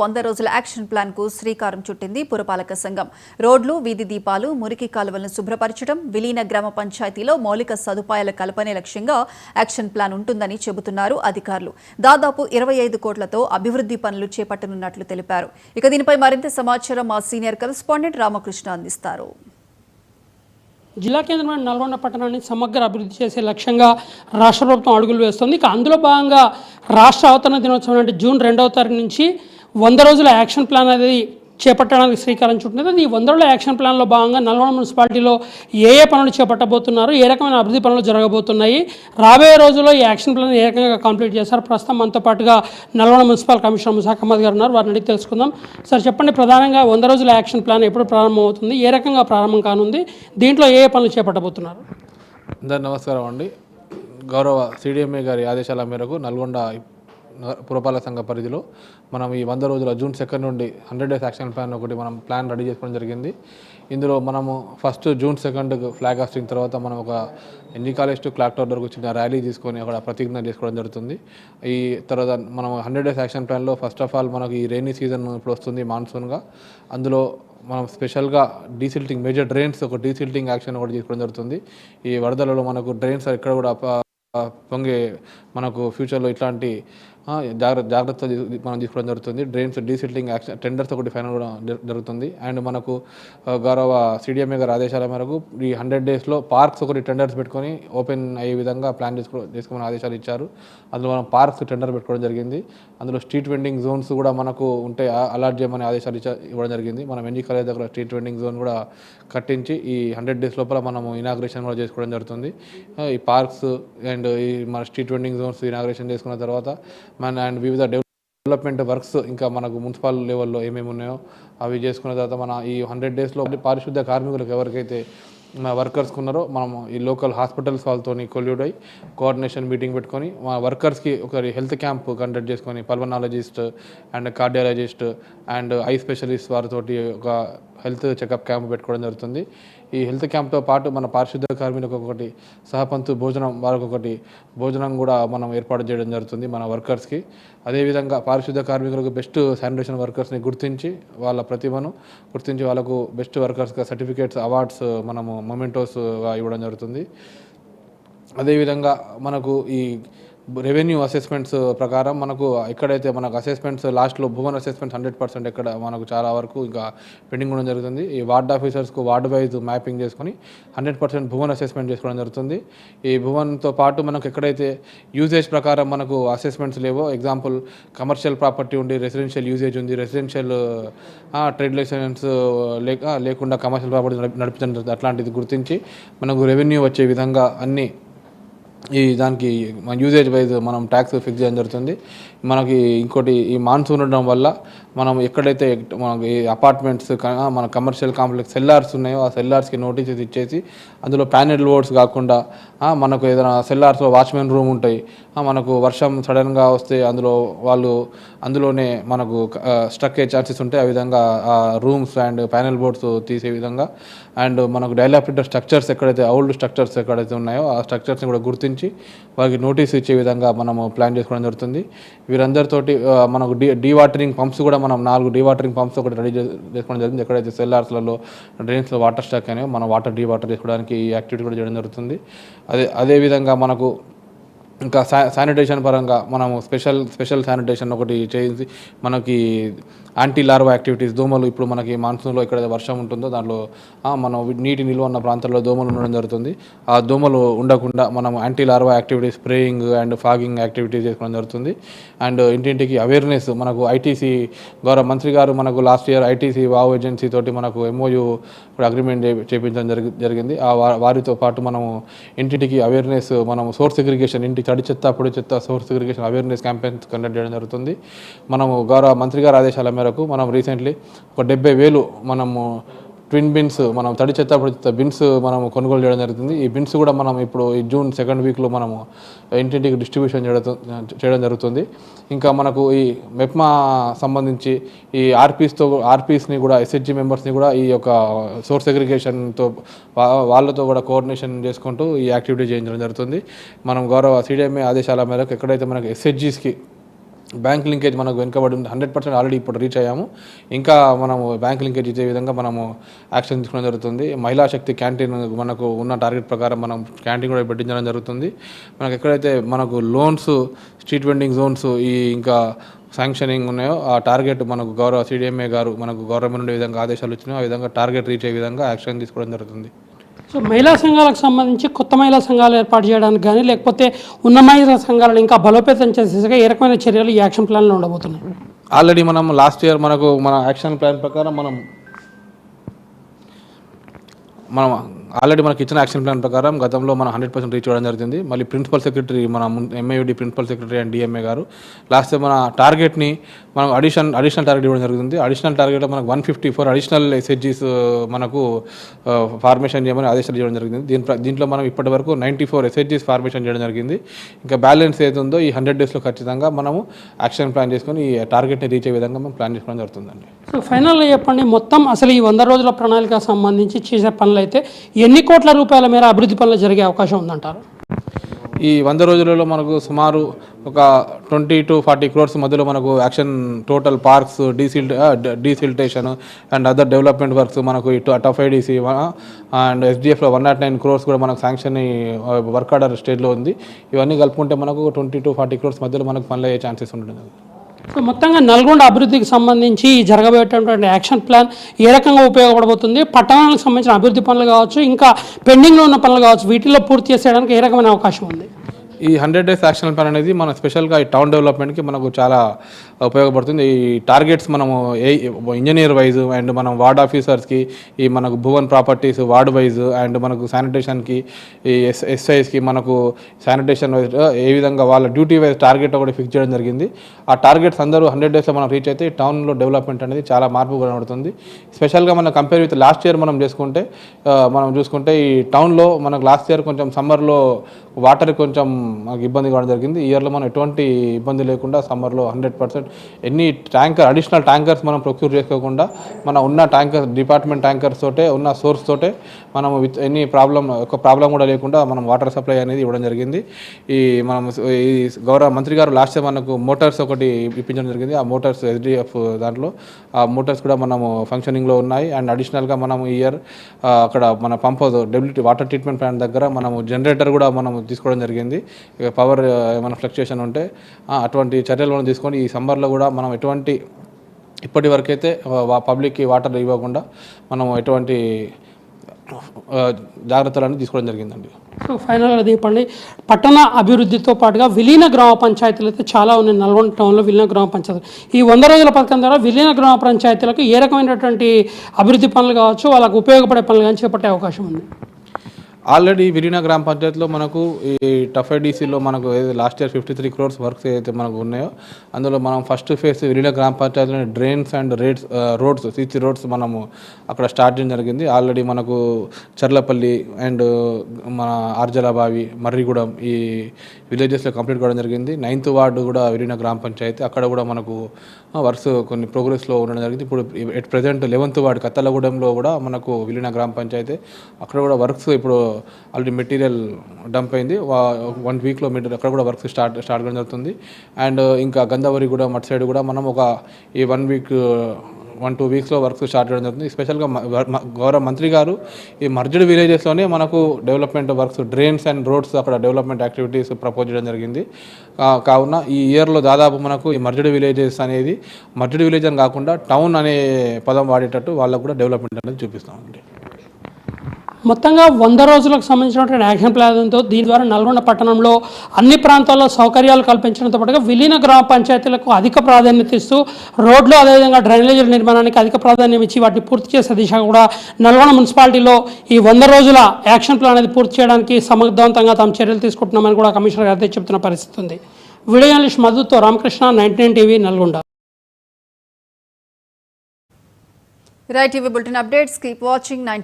100 రోజుల action plan కు శ్రీకారం చుట్టింది పురపాలక సంఘం. రోడ్లు, వీధి దీపాలు, మురికి కాలువలను శుభ్రపరచడం, విలీన గ్రామ పంచాయతీలో మౌలిక సదుపాయాల కల్పనే లక్ష్యంగా యాక్షన్ ప్లాన్ ఉంటుందని చెబుతున్నారు అధికారులు. దాదాపు 25 కోట్లతో అభివృద్ధి పనులు చేపట్టనున్నట్లు తెలిపారు. ఇక దీనిపై మరింత సమాచారం మా సీనియర్ కరెస్పాండెంట్ రామకృష్ణ అందిస్తారు. జిల్లా కేంద్రమైన నల్గొండ పట్టణాన్ని సమగ్ర అభివృద్ధి చేసే లక్ష్యంగా రాష్ట్ర ప్రభుత్వం అడుగులు వేస్తుంది. ఇక అందులో భాగంగా రాష్ట్ర అవతరణ దినోత్సవం అంటే జూన్ 2వ తారీఖు నుంచి 100 రోజుల యాక్షన్ ప్లాన్ అనేది చేపట్టడానికి శ్రీకారం చుట్టినది. ఈ 100 రోజుల యాక్షన్ ప్లాన్లో భాగంగా నల్గొండ మున్సిపాలిటీలో ఏ పనులు చేపట్టబోతున్నారు, ఏ రకమైన అభివృద్ధి పనులు జరగబోతున్నాయి, రాబోయే రోజుల్లో ఈ యాక్షన్ ప్లాన్ ఏ రకంగా కంప్లీట్ చేస్తారు, ప్రస్తుతం మనతో పాటుగా నల్గొండ మున్సిపల్ కమిషనర్ ముసాక్ అహ్మద్ గారు ఉన్నారు. వారిని అడిగి తెలుసుకుందాం. సార్ చెప్పండి, ప్రధానంగా 100 రోజుల యాక్షన్ ప్లాన్ ఎప్పుడు ప్రారంభమవుతుంది, ఏ రకంగా ప్రారంభం కానుంది, దీంట్లో ఏ పనులు చేపట్టబోతున్నారు? అందరు నమస్కారం అండి. గౌరవ సిడిఎంఏ గారి ఆదేశాల మేరకు నల్గొండ పురపాలక సంఘ పరిధిలో మనం ఈ 100 రోజుల జూన్ 2 నుండి 100 డేస్ యాక్షన్ ప్లాన్ ఒకటి మనం ప్లాన్ రెడీ చేసుకోవడం జరిగింది. ఇందులో మనము ఫస్ట్ జూన్ 2 ఫ్లాగ్ హాస్టింగ్ తర్వాత మనం ఒక NG college to clock tower వరకు చిన్న ర్యాలీ తీసుకొని అక్కడ ప్రతిజ్ఞ చేసుకోవడం జరుగుతుంది. ఈ తర్వాత మనం 100 డేస్ యాక్షన్ ప్లాన్లో ఫస్ట్ ఆఫ్ ఆల్ మనకి ఈ రైనీ సీజన్ ఇప్పుడు వస్తుంది మాన్సూన్గా. అందులో మనం స్పెషల్గా డీసిల్టింగ్ మేజర్ డ్రైన్స్ ఒక డీసిల్టింగ్ యాక్షన్ ఒకటి తీసుకోవడం జరుగుతుంది. ఈ వరదలలో మనకు డ్రైన్స్ ఎక్కడ కూడా పొంగే మనకు ఫ్యూచర్లో ఇట్లాంటి జాగ్రత్త మనం తీసుకోవడం జరుగుతుంది. డ్రైన్స్ డీసిల్టింగ్ యాక్షన్ టెండర్స్ ఒకటి ఫైనల్ కూడా జరుగుతుంది. అండ్ మనకు గౌరవ సిడిఎంఏ గారి ఆదేశాల మేరకు ఈ 100 డేస్లో పార్క్స్ ఒకటి టెండర్స్ పెట్టుకొని ఓపెన్ అయ్యే విధంగా ప్లాన్ చేసుకోమని ఆదేశాలు ఇచ్చారు. అందులో మనం పార్క్స్ టెండర్ పెట్టుకోవడం జరిగింది. అందులో స్ట్రీట్ వెండింగ్ జోన్స్ కూడా మనకు ఉంటే అలాట్ చేయమని ఆదేశాలు ఇవ్వడం జరిగింది. మనం ఎన్జీ కాలేజ్ దగ్గర స్ట్రీట్ వెండింగ్ జోన్ కూడా కట్టించి ఈ 100 డేస్ లోపల మనము ఇనాగ్రేషన్ కూడా చేసుకోవడం జరుగుతుంది. ఈ పార్క్స్ అండ్ ఈ మన స్ట్రీట్ వెండింగ్ జోన్స్ ఇనాగ్రేషన్ చేసుకున్న తర్వాత అండ్ వివిధ డెవలప్మెంట్ వర్క్స్ ఇంకా మనకు మున్సిపల్ లెవెల్లో ఏమేమి ఉన్నాయో అవి చేసుకున్న తర్వాత మన ఈ 100 డేస్లో పారిశుద్ధ్య కార్మికులకు ఎవరికైతే వర్కర్స్కి ఉన్నారో మనం ఈ లోకల్ హాస్పిటల్స్ వాళ్ళతో కొల్యూడ్ అయ్యి కోఆర్డినేషన్ మీటింగ్ పెట్టుకొని మా వర్కర్స్కి ఒక హెల్త్ క్యాంప్ కండక్ట్ చేసుకొని pulmonologist and cardiologist and eye specialist వారితోటి ఒక హెల్త్ చెకప్ క్యాంప్ పెట్టుకోవడం జరుగుతుంది. ఈ హెల్త్ క్యాంప్తో పాటు మన పారిశుద్ధ్య కార్మికులకు ఒకటి సహపంతు భోజనం వారికి ఒకటి భోజనం కూడా మనం ఏర్పాటు చేయడం జరుగుతుంది మన వర్కర్స్కి. అదేవిధంగా పారిశుద్ధ్య కార్మికులకు బెస్ట్ శానిటేషన్ వర్కర్స్ని గుర్తించి వాళ్ళ ప్రతిభను గుర్తించి వాళ్ళకు బెస్ట్ వర్కర్స్గా సర్టిఫికేట్స్ అవార్డ్స్ మనము మొమెంటోస్గా ఇవ్వడం జరుగుతుంది. అదేవిధంగా మనకు ఈ రెవెన్యూ అసెస్మెంట్స్ ప్రకారం మనకు ఎక్కడైతే మనకు అసెస్మెంట్స్ లాస్ట్లో భువన్ అసెస్మెంట్స్ 100% ఎక్కడ మనకు చాలా వరకు ఇంకా పెండింగ్ ఉండడం జరుగుతుంది. ఈ వార్డ్ ఆఫీసర్స్కు వార్డ్ వైజ్ మ్యాపింగ్ చేసుకొని 100% భువన్ అసెస్మెంట్ చేసుకోవడం జరుగుతుంది. ఈ భువన్తో పాటు మనకు ఎక్కడైతే యూజేజ్ ప్రకారం మనకు అసెస్మెంట్స్ లేవో, ఎగ్జాంపుల్ కమర్షియల్ ప్రాపర్టీ ఉండి రెసిడెన్షియల్ యూజేజ్ ఉంది, రెసిడెన్షియల్ ట్రేడ్ లైసెన్స్ లేకుండా కమర్షియల్ ప్రాపర్టీ నడిపించడం జరుగుతుంది. అట్లాంటిది గుర్తించి మనకు రెవెన్యూ వచ్చే విధంగా అన్నీ ఈ దానికి యూజేజ్ వైజ్ మనం ట్యాక్స్ ఫిక్స్ చేయడం జరుగుతుంది. మనకి ఇంకోటి ఈ మాన్సూన్ ఉండడం వల్ల మనం ఎక్కడైతే మనకి అపార్ట్మెంట్స్ మన కమర్షియల్ కాంప్లెక్స్ సెల్లార్స్ ఉన్నాయో ఆ సెల్లార్స్కి నోటీసెస్ ఇచ్చేసి అందులో ప్యానెల్ బోర్డ్స్ కాకుండా మనకు ఏదైనా సెల్లార్స్లో వాచ్మెన్ రూమ్ ఉంటాయి, మనకు వర్షం సడన్గా వస్తే అందులోనే మనకు స్ట్రక్ అయ్యే ఛాన్సెస్ ఉంటాయి. ఆ విధంగా ఆ రూమ్స్ అండ్ ప్యానెల్ బోర్డ్స్ తీసే విధంగా అండ్ మనకు డైలాపిటెడ్ స్ట్రక్చర్స్ ఎక్కడైతే ఓల్డ్ స్ట్రక్చర్స్ ఎక్కడైతే ఉన్నాయో ఆ స్ట్రక్చర్స్ని కూడా గుర్తించి వారికి నోటీస్ ఇచ్చే విధంగా మనము ప్లాన్ చేసుకోవడం జరుగుతుంది. వీరందరితోటి మనకు డీవాటరింగ్ పంప్స్ కూడా మనం 4 డీవాటరింగ్ పంప్స్ ఒకటి రెడీ చేసుకోవడం జరిగింది. ఎక్కడైతే సెల్లార్స్లలో డ్రైన్స్లో వాటర్ స్టాక్ అయినాయో మనం వాటర్ డీవాటర్ చేసుకోవడానికి ఈ యాక్టివిటీ కూడా చేయడం జరుగుతుంది. అదేవిధంగా మనకు ఇంకా శానిటేషన్ పరంగా మనము స్పెషల్ శానిటేషన్ ఒకటి చేసి మనకి యాంటీ లార్వా యాక్టివిటీస్ దోమలు ఇప్పుడు మనకి మాన్సూన్లో ఎక్కడైతే వర్షం ఉంటుందో దాంట్లో మనం నీటి నిల్వ ఉన్న ప్రాంతాల్లో దోమలు ఉండడం జరుగుతుంది. ఆ దోమలు ఉండకుండా మనం anti larva activities spraying and fogging activities చేసుకోవడం జరుగుతుంది. అండ్ ఇంటింటికి అవేర్నెస్ మనకు ఐటీసీ గౌరవ మంత్రి గారు మనకు last year ITC wow agency తోటి మనకు ఎంఓయూ అగ్రిమెంట్ చేయించడం జరిగింది. వారితో పాటు మనము ఇంటింటికి అవేర్నెస్ మనం సోర్స్ సెగ్రిగేషన్ ఇంటి తడి చెత్త పొడి చెత్త source segregation awareness campaigns conduct చేయడం జరుగుతుంది. మనము గౌరవ మంత్రి గారి ఆదేశాల మేరకు మనం రీసెంట్లీ ఒక 70,000 మనము ట్విన్ బిన్స్ మనం తడి చెత్త పొడి చెత్త బిన్స్ మనం కొనుగోలు చేయడం జరుగుతుంది. ఈ బిన్స్ కూడా మనం ఇప్పుడు ఈ జూన్ 2nd వీక్లో మనము ఇంటింటికి డిస్ట్రిబ్యూషన్ చేయడం జరుగుతుంది. ఇంకా మనకు ఈ మెప్మా సంబంధించి ఈ ఆర్పీస్ని కూడా ఎస్హెచ్జి మెంబర్స్ని కూడా ఈ యొక్క సోర్స్ సెగ్రిగేషన్తో వాళ్ళతో కూడా కోఆర్డినేషన్ చేసుకుంటూ ఈ యాక్టివిటీ చేయించడం జరుగుతుంది. మనం గౌరవ సిడిఎంఏ ఆదేశాల మేరకు ఎక్కడైతే మనకు ఎస్హెచ్జిస్కి బ్యాంక్ లింకేజ్ మనకు వెనుకబడి 100% ఆల్రెడీ ఇప్పుడు రీచ్ అయ్యాము. ఇంకా మనము బ్యాంక్ లింకేజ్ ఇచ్చే విధంగా మనము యాక్షన్ తీసుకోవడం జరుగుతుంది. మహిళా శక్తి క్యాంటీన్ మనకు ఉన్న టార్గెట్ ప్రకారం మనం క్యాంటీన్ కూడా పెట్టించడం జరుగుతుంది. మనకు ఎక్కడైతే మనకు లోన్స్, స్ట్రీట్ వెండింగ్ జోన్స్ ఇంకా శాంక్షనింగ్ ఉన్నాయో ఆ టార్గెట్ మనకు గౌరవ CDMA గారు మనకు గవర్నమెంట్ నుండి విధంగా ఆదేశాలు వచ్చినాయో ఆ విధంగా టార్గెట్ రీచ్ అయ్యే విధంగా యాక్షన్ తీసుకోవడం జరుగుతుంది. సో మహిళా సంఘాలకు సంబంధించి కొత్త మహిళా సంఘాలు ఏర్పాటు చేయడానికి కానీ లేకపోతే ఉన్న మహిళా సంఘాలను ఇంకా బలోపేతం చేసేసరికి ఏ రకమైన చర్యలు ఈ యాక్షన్ ప్లాన్లో ఉండబోతున్నాయి? ఆల్రెడీ మనం లాస్ట్ ఇయర్ మన యాక్షన్ ప్లాన్ ప్రకారం మనం ఆల్రెడీ మనకి ఇచ్చిన యాక్షన్ ప్లాన్ ప్రకారం గతంలో మనం 100% రీచ్ అవ్వడం జరిగింది. మళ్ళీ ప్రిన్సిపల్ సెక్రటరీ మన MIUD principal secretary and DMA గారు లాస్ట్ మన టార్గెట్ని మనం అడిషనల్ టార్గెట్ ఇవ్వడం జరిగింది. అడిషనల్ టార్గెట్లో మనకు 154 అడిషనల్ SHGs మనకు ఫార్మేషన్ చేయమని ఆదేశాలు చేయడం జరిగింది. దీంట్లో మనం ఇప్పటి వరకు 94 SHGs ఫార్మేషన్ చేయడం జరిగింది. ఇంకా బ్యాలెన్స్ ఏది ఉందో ఈ 100 డేస్లో ఖచ్చితంగా మనము యాక్షన్ ప్లాన్ చేసుకొని ఈ టార్గెట్ని రీచ్ అయ్యే విధంగా మనం ప్లాన్ చేసుకోవడం జరుగుతుందండి. సో ఫైనల్గా చెప్పండి, మొత్తం అసలు ఈ 100 రోజుల ప్రణాళిక సంబంధించి చేసే పనులు అయితే ఎన్ని కోట్ల రూపాయల మేర అభివృద్ధి పనులు జరిగే అవకాశం ఉందంటారు? ఈ 100 రోజులలో మనకు సుమారు ఒక 20 to 40 crores మధ్యలో మనకు action total parks, desiltation and other development works మనకు ఇటు TUFIDC అండ్ SDFలో 109 crores కూడా మనకు శాంక్షన్ వర్క్ ఆర్డర్ స్టేజ్లో ఉంది. ఇవన్నీ కలుపుకుంటే మనకు 20 to 40 crores మధ్యలో మనకు పనులు అయ్యే ఛాన్సెస్ ఉంటుంది. సో మొత్తంగా నల్గొండ అభివృద్ధికి సంబంధించి జరగబోయేటటువంటి యాక్షన్ ప్లాన్ ఏ రకంగా ఉపయోగపడబోతుంది? పట్టణాలకు సంబంధించిన అభివృద్ధి పనులు కావచ్చు, ఇంకా పెండింగ్లో ఉన్న పనులు కావచ్చు, వీటిల్లో పూర్తి చేసేయడానికి ఏ రకమైన అవకాశం ఉంది? ఈ 100 days యాక్షన్ ప్లాన్ అనేది మన స్పెషల్గా ఈ టౌన్ డెవలప్మెంట్కి మనకు చాలా ఉపయోగపడుతుంది. ఈ టార్గెట్స్ మనము ఇంజనీర్ వైజ్ అండ్ మనం వార్డ్ ఆఫీసర్స్కి, ఈ మనకు Bhuvan properties ward wise and మనకు శానిటేషన్కి, ఈ SIస్కి మనకు శానిటేషన్ వైజ్ ఏ విధంగా వాళ్ళ డ్యూటీ వైజ్ టార్గెట్ ఒకటి ఫిక్స్ చేయడం జరిగింది. ఆ టార్గెట్స్ అందరూ 100 daysలో మనం రీచ్ అయితే టౌన్లో డెవలప్మెంట్ అనేది చాలా మార్పు కనబడుతుంది. స్పెషల్గా మనం కంపేర్ విత్ లాస్ట్ ఇయర్ మనం చూసుకుంటే ఈ టౌన్లో మనకు లాస్ట్ ఇయర్ కొంచెం సమ్మర్లో వాటర్ కొంచెం మనకు ఇబ్బంది కావడం జరిగింది. ఈ ఇయర్లో మనం ఎటువంటి ఇబ్బంది లేకుండా సమ్మర్లో 100% ఎన్ని అడిషనల్ ట్యాంకర్స్ మనం ప్రొక్యూర్ చేసుకోకుండా మన ఉన్న డిపార్ట్మెంట్ ట్యాంకర్స్ తోటే ఉన్న సోర్స్ తోటే మనము విత్ ఎనీ ప్రాబ్లం కూడా లేకుండా మనం వాటర్ సప్లై అనేది ఇవ్వడం జరిగింది. ఈ గౌరవ మంత్రి గారు లాస్ట్ టైం మనకు మోటార్స్ ఒకటి ఇప్పించడం జరిగింది. ఆ మోటార్స్ SDF దాంట్లో ఆ మోటార్స్ కూడా మనము ఫంక్షనింగ్లో ఉన్నాయి. అండ్ అడిషనల్గా మనము ఈ ఇయర్ అక్కడ మన pump WT water treatment plant దగ్గర మనము జనరేటర్ కూడా మనం తీసుకోవడం జరిగింది. పవర్ ఏమైనా ఫ్లక్చుయేషన్ ఉంటే అటువంటి చర్యలు మనం తీసుకొని ఈ సమ్మర్లో కూడా మనం ఇప్పటి వరకైతే పబ్లిక్కి వాటర్ ఇవ్వకుండా మనం ఎటువంటి జాగ్రత్తలను తీసుకోవడం జరిగిందండి. సో ఫైనల్గా చెప్పండి, పట్టణ అభివృద్ధితో పాటుగా విలీన గ్రామ పంచాయతీలు అయితే చాలా ఉన్నాయి. నల్గొండ టౌన్లో విలీన గ్రామ పంచాయతీ ఈ 100 రోజుల పథకం ద్వారా విలీన గ్రామ పంచాయతీలకు ఏ రకమైనటువంటి అభివృద్ధి పనులు కావచ్చు, వాళ్ళకు ఉపయోగపడే పనులు కానీ చేపట్టే అవకాశం ఉంది? ఆల్రెడీ విలీన గ్రామ పంచాయతీలో మనకు ఈ TUFIDCలో మనకు లాస్ట్ ఇయర్ 53 crores వర్క్స్ ఏదైతే మనకు ఉన్నాయో అందులో మనం ఫస్ట్ ఫేజ్ విలీన గ్రామ పంచాయతీలోని drains and roads CC roads మనము అక్కడ స్టార్ట్ చేయడం జరిగింది. ఆల్రెడీ మనకు చర్లపల్లి అండ్ మన ఆర్జలాబావి, మర్రిగూడెం ఈ విలేజెస్లో కంప్లీట్ కావడం జరిగింది. 9th వార్డు కూడా విలీన గ్రామ పంచాయతీ, అక్కడ కూడా మనకు వర్క్స్ కొన్ని ప్రోగ్రెస్లో ఉండడం జరిగింది. ఇప్పుడు ఎట్ ప్రజెంట్ 11th వార్డు కత్తలగూడెంలో కూడా మనకు విలీన గ్రామ పంచాయతీ, అక్కడ కూడా వర్క్స్ ఇప్పుడు ఆల్రెడీ మెటీరియల్ డంప్ అయింది. 1 weekలో అక్కడ కూడా వర్క్ స్టార్ట్ కావడం జరుగుతుంది. అండ్ ఇంకా గంధావరి కూడా మట్ సైడ్ కూడా మనం ఈ 1-2 weeksలో వర్క్ స్టార్ట్ చేయడం జరుగుతుంది. స్పెషల్గా గౌరవ మంత్రి గారు ఈ మర్జ్డ్ విలేజెస్లోనే మనకు development works, drains and roads అక్కడ డెవలప్మెంట్ యాక్టివిటీస్ ప్రపోజ్ చేయడం జరిగింది. కావున ఈ ఇయర్లో దాదాపు మనకు ఈ మర్జ్డ్ విలేజెస్ అనేది మర్జ్డ్ విలేజ్ అని కాకుండా టౌన్ అనే పదం వాడేటట్టు వాళ్ళకు కూడా డెవలప్మెంట్ అనేది చూపిస్తామండి. మొత్తంగా 100 రోజులకు సంబంధించినటువంటి యాక్షన్ ప్లాన్తో దీని ద్వారా నల్గొండ పట్టణంలో అన్ని ప్రాంతాల్లో సౌకర్యాలు కల్పించడంతో పాటుగా విలీన గ్రామ పంచాయతీలకు అధిక ప్రాధాన్యత ఇస్తూ రోడ్లు అదేవిధంగా డ్రైనేజీల నిర్మాణానికి అధిక ప్రాధాన్యం ఇచ్చి వాటిని పూర్తి చేసే దిశగా కూడా నల్గొండ మున్సిపాలిటీలో ఈ 100 రోజుల యాక్షన్ ప్లాన్ అనేది పూర్తి చేయడానికి సమర్థవంతంగా తాము చర్యలు తీసుకుంటున్నామని కూడా కమిషనర్ గారు చెప్తున్న పరిస్థితి ఉంది. వీడియో జర్నలిస్ట్ మధుతో Ramakrishna, 99 TV, Nalgonda. Right, TV bulletin updates. Keep watching 99.